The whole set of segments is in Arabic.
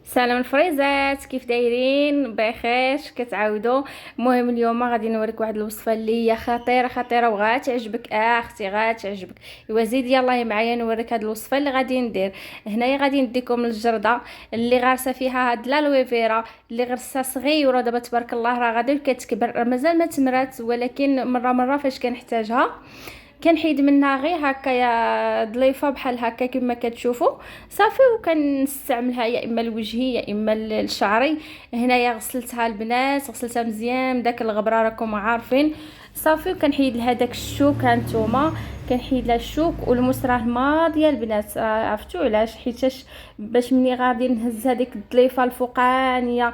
سلام الفريزات، كيف دايرين؟ بخير كتعاودوا. المهم اليوم غادي نوريك واحد الوصفه اللي هي خطيره خطيره وغاتعجبك. اختي غاتعجبك. ايوا زيد يلاه معايا نوريك هاد الوصفه اللي غادي ندير. هنايا غادي نديكم الجرده اللي غارسه فيها هاد لالويفيرا اللي غرسها صغيره دابا تبارك الله، راه غادي كتكبر، مازال ما تمرات، ولكن مره فاش كنحتاجها كنحيد منها غير هكا يا ضليفه بحال هكا كما كتشوفوا. صافي، وكنستعملها يا اما لوجهي يا اما لشعري. هنايا غسلتها البنات، غسلتها مزيان داك الغبره راكم عارفين. صافي، وكنحيد لها داك الشوك هانتوما. كنحيد لها الشوك والموس راه ماضيه البنات، عرفتوا علاش؟ حيتاش باش ملي غادي نهز هذيك الضليفه الفوقانيه،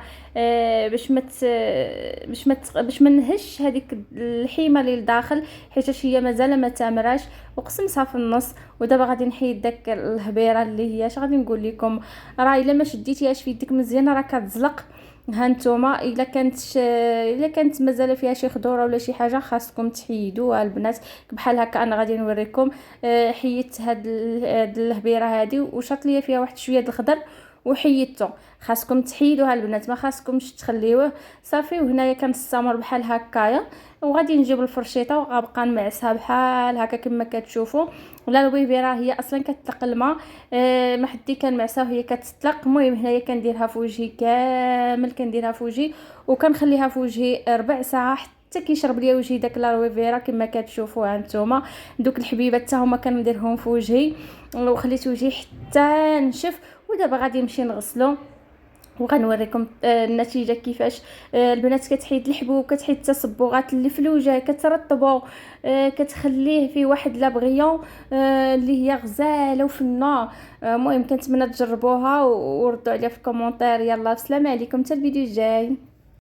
باش ما نهش هذيك الحيمه اللي لداخل، حيت هي مازال ما تامراش، وقسمتها في النص. ودابا غادي نحيد داك الهبيره اللي هي اش غادي نقول لكم، راه الا ما شديتيهاش في يدك مزيان راه كتزلق. هانتوما الا كانت مازال فيها شي خضوره ولا شي حاجه خاصكم تحيدوها البنات. بحال هكا انا غادي نوريكم. حيدت هاد الهبيره هادي وشاط ليا فيها واحد شويه د الخضر وحيدته. خاصكم تحيدوها البنات، ما خاصكمش تخليوه. صافي، وهنايا كنستمر بحال هكايا، وغادي نجيب الفرشيطه وغنبقى نمعسها بحال هكا كما كتشوفوا. ولا الويفيرا هي اصلا كتطلق الماء، ما حدي كنمعسها وهي كتطلق. المهم هنايا كنديرها في وجهي كامل، كنديرها في وجهي وكنخليها في وجهي ربع ساعه حتى كيشرب ليا وجهي داك الالوفيرا كما كتشوفوا هانتوما. دوك الحبيبات حتى هما كنديرهم في وجهي، وخليت وجهي حتى نشف. ودابا غادي نمشي نغسلو وغنوريكم النتيجه كيفاش. البنات كتحيد الحبوب، كتحيد التصبغات اللي في الوجه، كترطبو، كتخليه في واحد لابغيون اللي هي غزاله وفنه. المهم كنتمنى تجربوها وردوا عليا في الكومونتير. يلا بسلامه عليكم، حتى الفيديو الجاي.